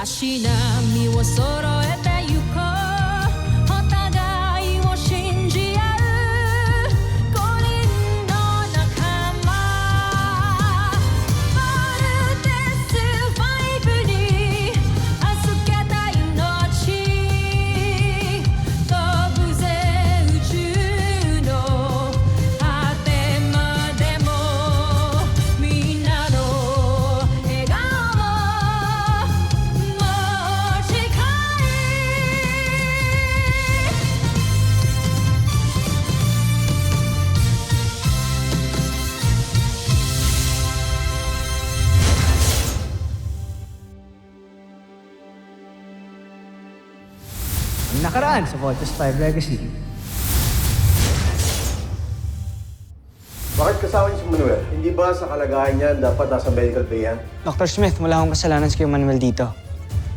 足並みを揃えてゆこうお互いを信じ合う5人の仲間まるでスファイブに預けた命飛ぶぜ宇宙の果てまでもみんなの笑顔持ち帰Ang nakaraan sa Voltes 5 Legacy. Bakit kasama niyo si Manuel? Hindi ba sa kalagayan niya dapat nasa medical bay yan? Dr. Smith, wala akong kasalanan sa Kuya Manuel dito.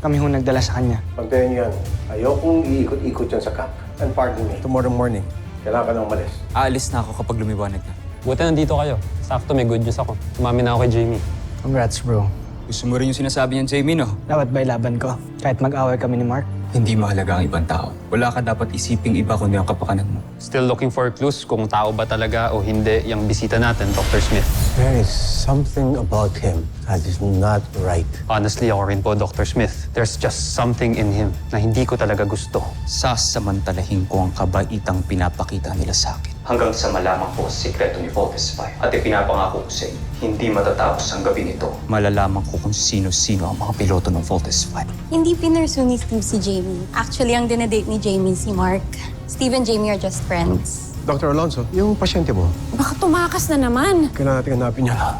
Kami hong nagdala sa kanya. Pagtayo niyo yan, ayokong iikot-ikot yan sa camp. And pardon me, tomorrow morning, kailangan ka nang umalis. Aalis na ako kapag lumiwanag na. Buti nandito kayo. Sakto may good news ako. Umami na ako kay Jamie. Congrats, bro. Gusto mo rin yung sinasabi niyan, Jamie, no? Dapat ba ilaban ko? Kahit mag-away kami ni Mark? Hindi mahalaga ang ibang tao. Wala ka dapat isiping iba kundi ang kapakanan mo. Still looking for clues kung tao ba talaga o hindi yung bisita natin, Dr. Smith. There is something about him that is not right. Honestly, ako rin po, Dr. Smith. There's just something in him na hindi ko talaga gusto. Sasamantalahin ko ang kabaitang pinapakita nila sa akin. Hanggang sa malaman ko ang sikreto ni Voltes 5. At ipinapangako ko sa inyo, hindi matatapos ang gabi nito. Malalaman ko kung sino-sino ang mga piloto ng Voltes 5. Hindi pinursu ni Steve si Jamie. Actually, ang dinedate ni Jamie si Mark. Steve and Jamie are just friends. Dr. Alonso, yung pasyente mo, Baka tumakas na naman. kailangan natin hanapin niya.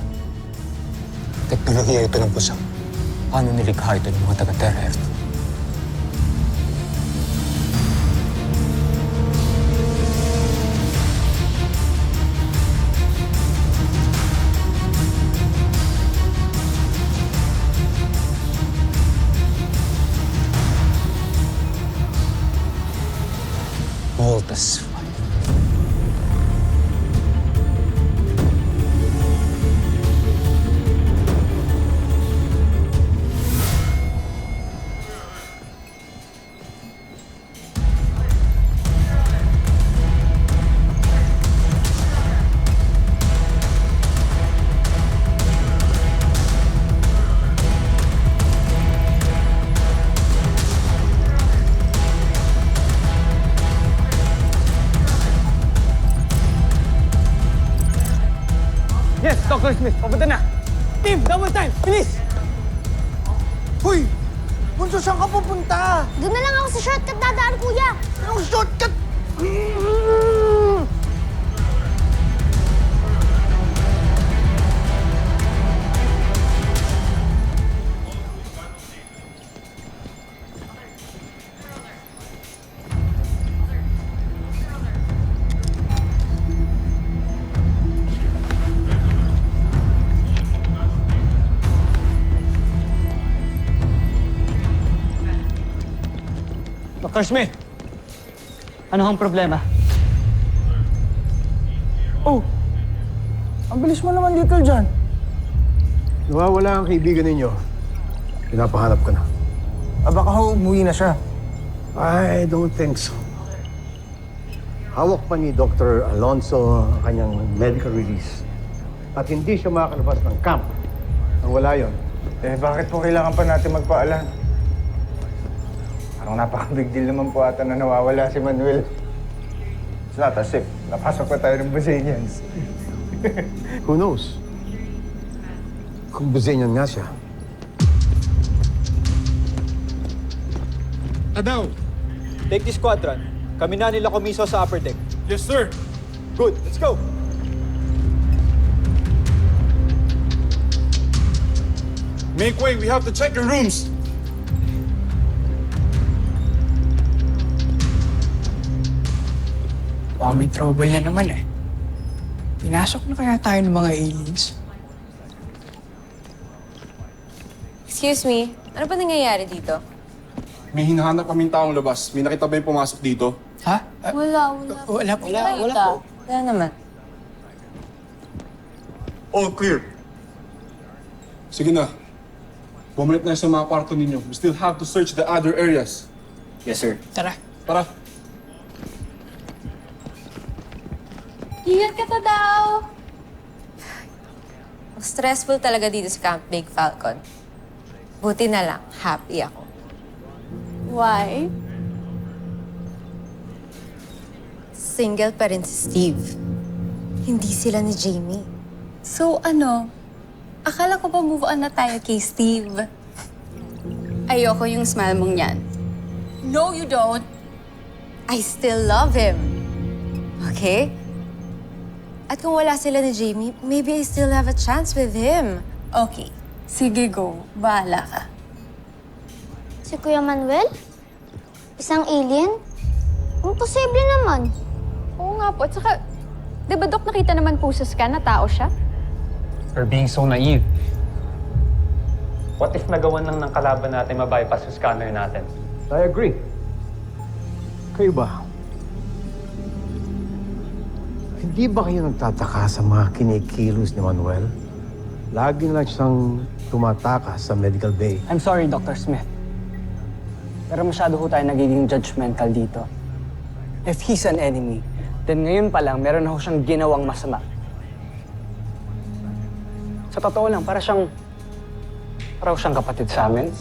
Teknolohiya ito ng pusang. Paano nilikha ito ng mga taga-Terra F? Voltes 5. Yes, Dr. Smith, papunta na! Team, double time! Bilis! Hoy! Bunso, saan ka pupunta? Doon na lang ako sa shortcut dadaan, kuya. Anong shortcut? Dr. Smith! Ano ang problema? Oh! Ang bilis mo naman, Little John. Nawawala ang kaibigan ninyo. Pinapahanap ka na. Baka umuwi na siya. I don't think so. Hawak pa ni Dr. Alonso ang kanyang medical release. At hindi siya makakalabas ng camp nang wala yon. Bakit po kailangan pa natin magpaalam? Parang napaka-big deal naman po ata na nawawala si Manuel. It's not as if napasok pa tayo ng Brazilians. Who knows? Kung Brazilian nga siya. Adaw, take this squadron. Kami na nila komiso sa upper deck. Yes, sir. Good, let's go. Make way. We have to check your rooms. Baka may trouble na naman eh. Pinasok na kaya tayo ng mga aliens? Excuse me, ano ba nangyayari dito? May hinahanap kaming taong labas. May nakita ba yung pumasok dito? Ha? Wala. Wala po. Wala naman. All clear. Sige na. Bumalik na sa mga kwarto ninyo. We still have to search the other areas. Yes, sir. Tara. Tara. Ingat ka ta daw! Stressful talaga dito sa Camp Big Falcon. Buti na lang, happy ako. Why? Single pa rin si Steve. Hindi sila ni Jamie. So ano? Akala ko ba move on na tayo kay Steve? Ayoko yung smile mong yan. No, you don't. I still love him. Okay? At kung wala sila ni Jamie, maybe I still have a chance with him. Okay. Sige, go. Bahala ka. Si Kuya Manuel? Isang alien? Imposible naman. Oo nga po. At saka, di ba, Dok, nakita naman po sa scan na tao siya? You're being so naive. What if nagawan lang ng kalaban natin ma-bypass yung scanner natin? I agree. Kayo ba? Hindi ba kayo nagtataka sa mga kinikilos ni Manuel? Lagi na lang siyang tumatakas sa medical bay. I'm sorry, Dr. Smith. Pero masyado ho tayo nagiging judgmental dito. If he's an enemy, then ngayon pa lang meron na ho siyang ginawang masama. Sa totoo lang, para siyang kapatid sa amin.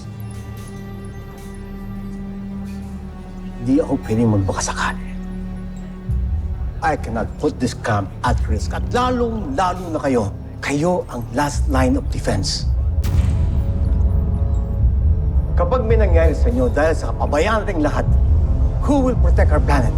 Hindi ako pwedeng magbakasakali. I cannot put this camp at risk. At lalong-lalo na kayo. Kayo ang last line of defense. Kapag may nangyari sa inyo dahil sa kapabayaan nating lahat, who will protect our planet?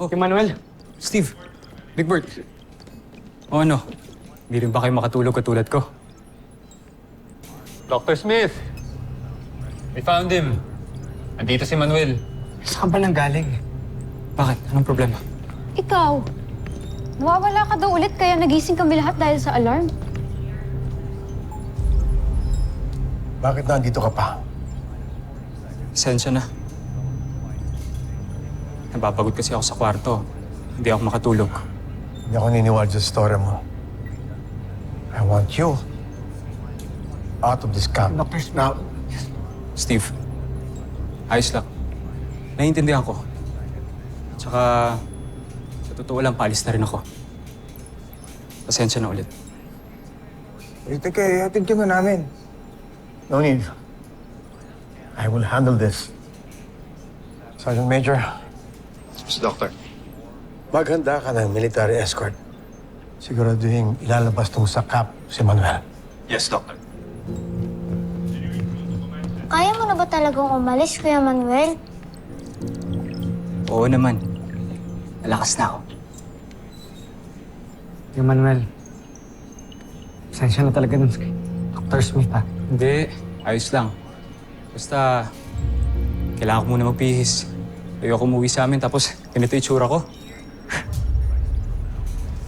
Oh, Manuel. Steve. Big Bird. O ano? Hindi rin ba kayo makatulog katulad ko? Dr. Smith! We found him. Andito si Manuel. Saan ba nang galing? Bakit? Anong problema? Ikaw, nawawala ka daw ulit kaya nagising kami lahat dahil sa alarm. Bakit nandito ka pa? Sensya na. Napapagod kasi ako sa kwarto. Hindi ako makatulog. Hindi ako niniwala sa story mo. I want you out of this camp. Dr. Smith. Now, Steve, ayos lang. Naiintindihan ko. Tsaka, sa totoo lang, paalis na rin ako. Pasensya na ulit. Hatid ka na namin. no need. I will handle this. Sergeant Major, Doctor. maghanda ka ng military escort. Siguraduhin ilalabas tong sa camp si Manuel. Yes, Doctor. Kaya mo na ba talagang umalis, Kuya Manuel? Oo naman. Malakas na ako. Yung Manuel, pasensya na talaga dun kay Dr. Smith, ha? Hindi. Ayos lang. Basta, kailangan ko muna magpihis. Ayoko umuwi sa amin tapos ganito itsura ko.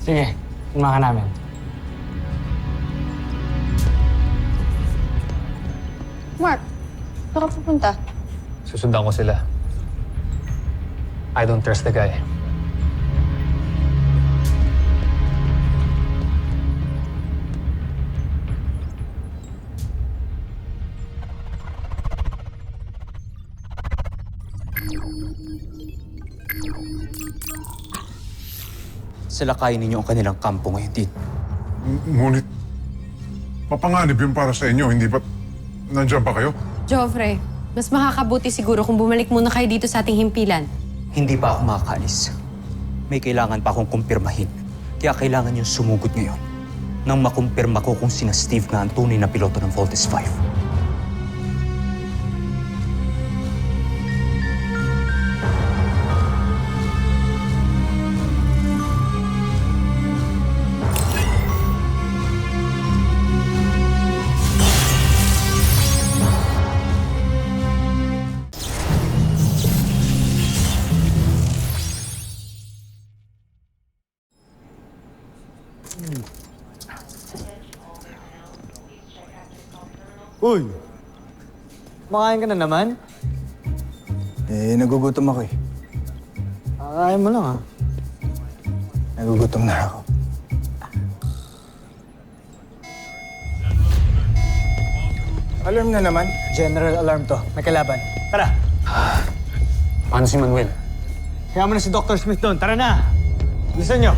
Sige, tumahan ka namin. Mark, saan ka pupunta? Susundan ko sila. I don't trust the guy. Salakayin ninyo ang kanilang kampo ngayon din. Ngunit, mapanganib yun para sa inyo, hindi ba nandiyan pa kayo? Joffrey, mas makakabuti siguro kung bumalik muna kayo dito sa ating himpilan. Hindi pa ako makakaalis. May kailangan pa akong kumpirmahin. Kaya kailangan yung sumugod ngayon nang makumpirma ko kung sina Steve nga ang tunay na piloto ng Voltes 5. Uy! Makain ka na naman? Nagugutom ako eh. Kakain mo lang ah. Nagugutom na ako. Alarm na naman. General alarm to. May kalaban. Tara! Paano si Manuel? Kaya mo na si Dr. Smith doon. Tara na! Listen nyo!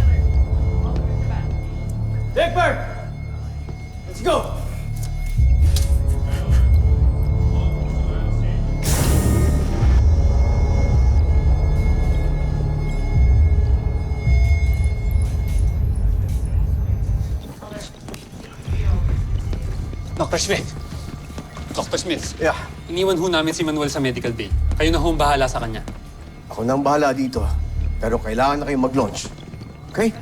Egbert! Let's go! Dr. Smith! Dr. Smith, Yeah, iniwan ho namin si Manuel sa medical bay. Kayo na ho ang bahala sa kanya. ako nang bahala dito. Pero kailangan na kayong mag-launch. Okay?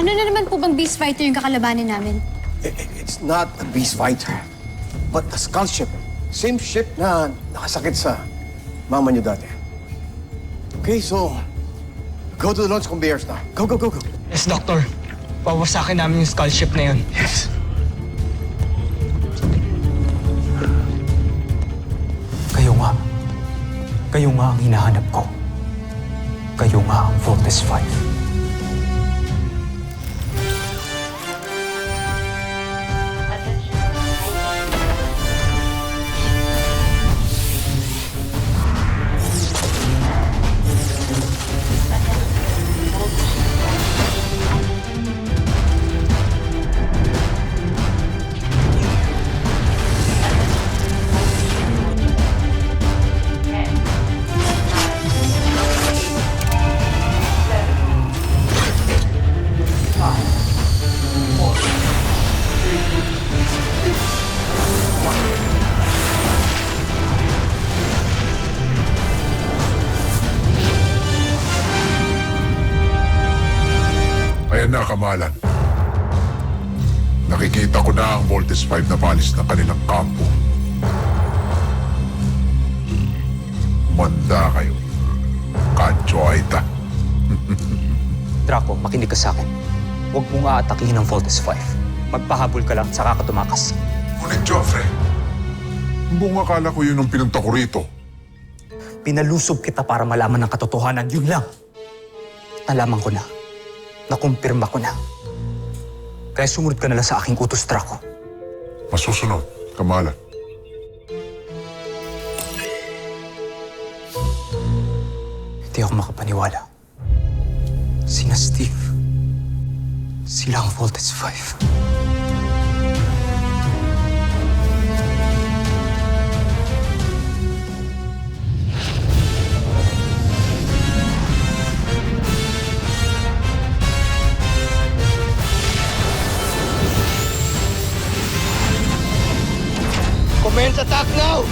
Ano na naman po bang beast fighter yung kakalabanin namin? It's not a beast fighter, but a skull ship. Same ship na nakasakit sa mama niyo dati. Okay, so go to the launch conveyors na. Go, go, go, go. Yes, Doctor. Pawasakin namin yung skull ship na yun. Yes. Kayo nga ang hinahanap ko. Kayo nga ang Voltes 5. Ayan na, Kamalan. Nakikita ko na ang Voltes 5 na palis ng kanilang kampo. Manda kayo. Kancho Aita. Draco, makinig ka sa akin. Huwag mong aatakihin ang Voltes 5. Magpahabol ka lang, saka ka tumakas. Ngunit, Joffrey, buong akala ko yun ang pinunta ko rito. Pinalusob kita para malaman ng katotohanan, yun lang. Nalaman ko na. Nakumpirma ko na. Kaya sumunod ka na lang sa aking utos, Draco. Masusunod, Kamalan. Hindi ako makapaniwala. Sina Steve. Sila ang Voltes 5. Commence attack now!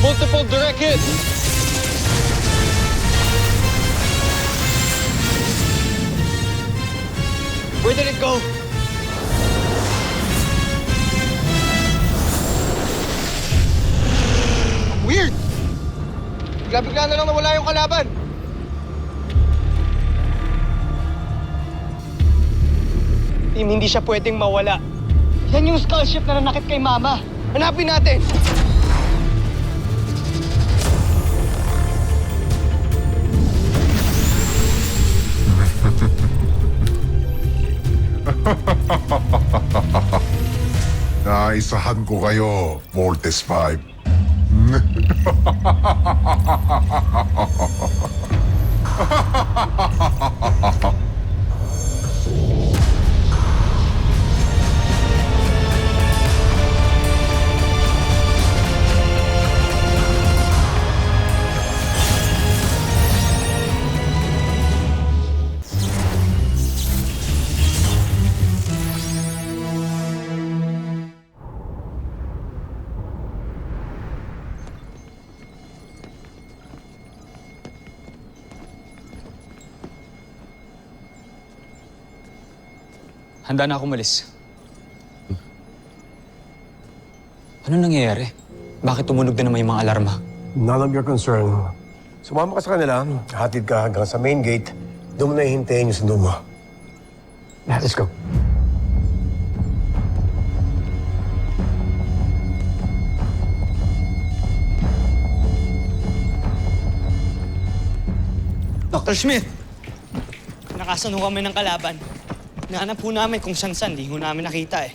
Multiple direct hits! Where did it go? Weird! Bigla-bigla na lang nawala yung kalaban. Team, hindi siya pwedeng mawala. Yan yung skull ship na nanakit kay Mama. Hanapin natin! Naisahan ko kayo, Voltes 5. handa na ako umalis. Ano nangyayari? Bakit tumunog na naman yung mga alarma? None of your concern. Sumama ka sa kanila, hatid ka hanggang sa main gate, doon mo na hihintayin yung sundo mo. Let's go. Dr. Smith! Nakasan ho kami ng kalaban. Nahanap po namin kung saan-saan, di ho namin nakita eh.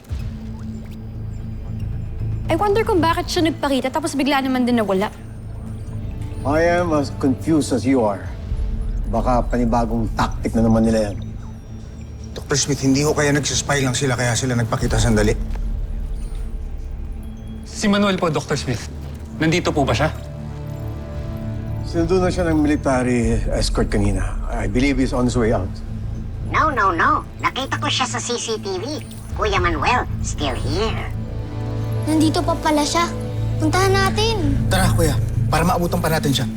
I wonder kung bakit siya nagpakita tapos bigla naman din nawala. I am as confused as you are. Baka panibagong tactic na naman nila yan. Dr. Smith, hindi ko kaya nagsispy lang sila kaya sila nagpakita sandali. Si Manuel po, Dr. Smith. Nandito po ba siya? Sinundo na siya ng military escort kanina. I believe he's on his way out. No. Nakita ko siya sa CCTV. Kuya Manuel, still here. Nandito pa pala siya. Puntahan natin. Tara, kuya. Para maabutan pa natin siya.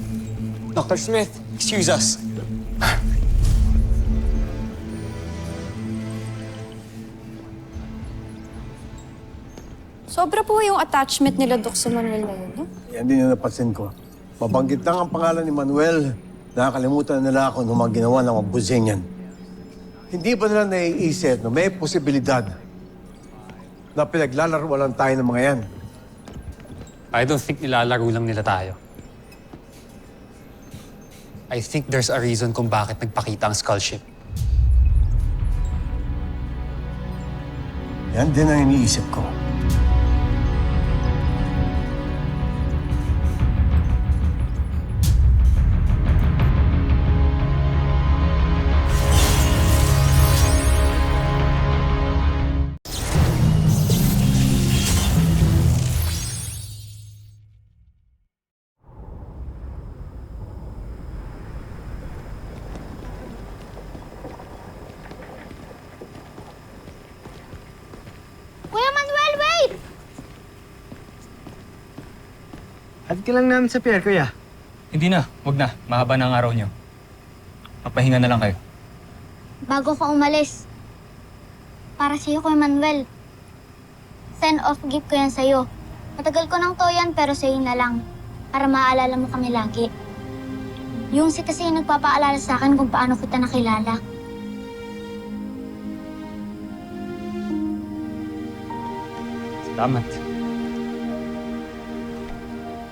Dr. Smith, excuse us. Sobra po yung attachment nila, Dok, sa Manuel na yun, no? Yan din yung napansin ko. Mabanggit lang ang pangalan ni Manuel. Nakakalimutan na nila ako ng mga ginawa ng mga busing yan. Hindi ba nila naiisip na may posibilidad na pinaglalaruan lang tayo ng mga yan? I don't think nilalaro lang nila tayo. I think there's a reason kung bakit nagpakita ang skull ship. Yan din ang iniisip ko. Kuya Manuel, wait! Hatid ka lang namin sa pier, kuya. Hindi na, wag na. Mahaba na ang araw niyo. Papahinga na lang kayo. Bago ka umalis. Para sa'yo, Kuya Manuel. Send off gift ko yan sa'yo. Matagal ko nang to yan, pero sa'yo na lang. Para maaalala mo kami lagi. Yung si kasi yung nagpapaalala sa akin kung paano kita nakilala. Salamat.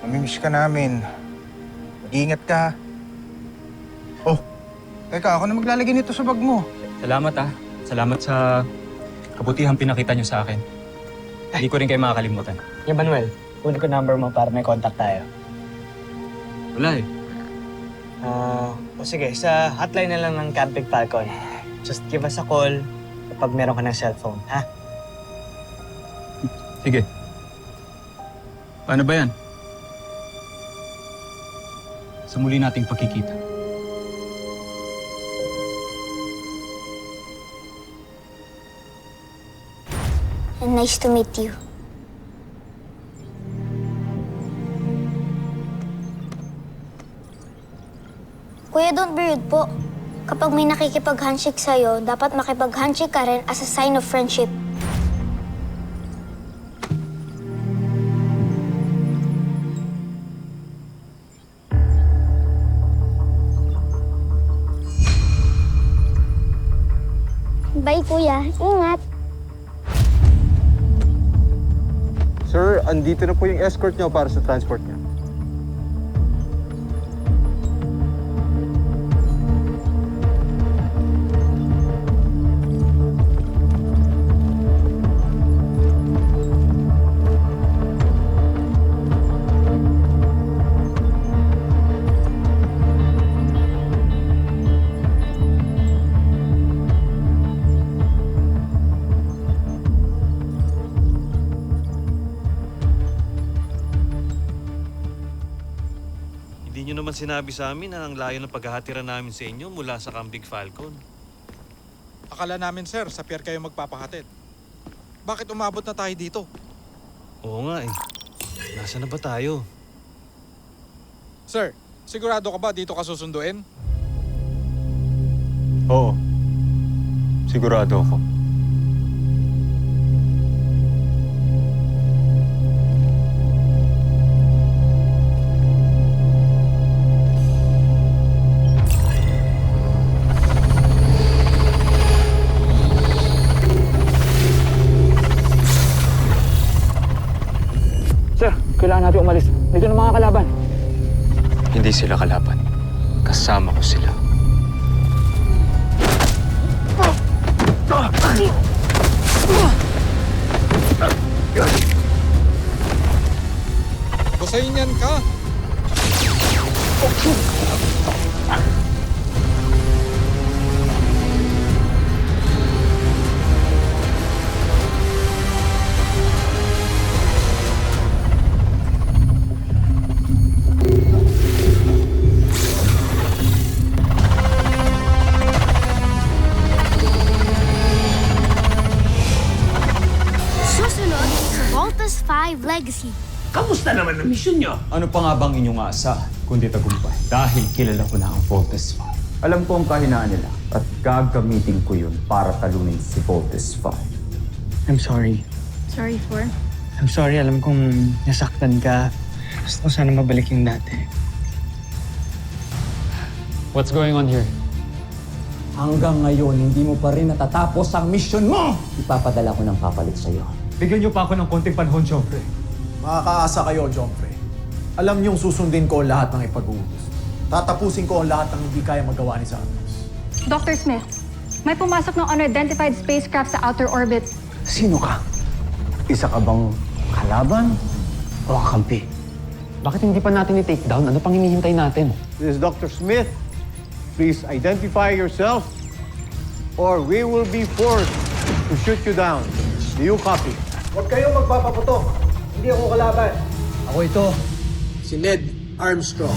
Namimiss ka namin. Mag-iingat ka. Oh, teka, ako na maglalagay nito sa bag mo. Salamat Salamat sa kabutihang pinakita niyo sa akin. Hindi ko rin kayo makakalimutan. Kuya Manuel, kunin ko number mo para may contact tayo. Wala eh. O sige, sa hotline na lang ng Camping Falcon. Just give us a call kapag meron ka ng cellphone, ha? Sige. Paano ba yan? Sa muli nating pagkikita. And nice to meet you. Kuya, don't be rude po. Kapag may nakikipag-handshake sa'yo, dapat makipag-handshake ka rin as a sign of friendship. Bye, Kuya. Ingat. Sir, andito na po yung escort niyo para sa transport niyo. Hindi nyo naman sinabi sa amin na ang layo ng paghahatiran namin sa inyo mula sa Camping Falcon. Akala namin, sir, sa pier kayo magpapahatid. Bakit umabot na tayo dito? Oo nga eh. Nasaan na ba tayo? Sir, sigurado ka ba dito ka susunduin? Oo. Sigurado ako. Kailangan natin umalis. Dito na mga kalaban. Hindi sila kalaban. Kasama ko sila. Gusayin yan ka! Susunod sa Voltes 5 Legacy. Kamusta naman ang misyon nyo? Ano pa nga bang inyong asa, kundi tagumpay? Dahil kilala ko na ang Voltes 5. Alam ko ang kahinaan nila at gagamitin ko yun para talunin si Voltes 5. I'm sorry. Sorry for? I'm sorry, alam kong nasaktan ka. Gusto ko sana mabalik yung dati. What's going on here? Hanggang ngayon, hindi mo pa rin natatapos ang mission mo! Ipapadala ko ng papalit sa'yo. Bigyan niyo pa ako ng konting panahon, Joffrey. Makakaasa kayo, Joffrey. Alam niyong susundin ko ang lahat ng ipag-utos. Tatapusin ko ang lahat ng hindi kaya magawa ni Santos. Dr. Smith, may pumasok ng unidentified spacecraft sa outer orbit. Sino ka? Isa ka bang kalaban o kakampi? Bakit hindi pa natin i-take down? Ano pang hinihintay natin? This is Dr. Smith. Please identify yourself or we will be forced to shoot you down. Do you copy? Huwag kayong magpapaputok. Hindi ako kalaban. Ako ito, si Ned Armstrong.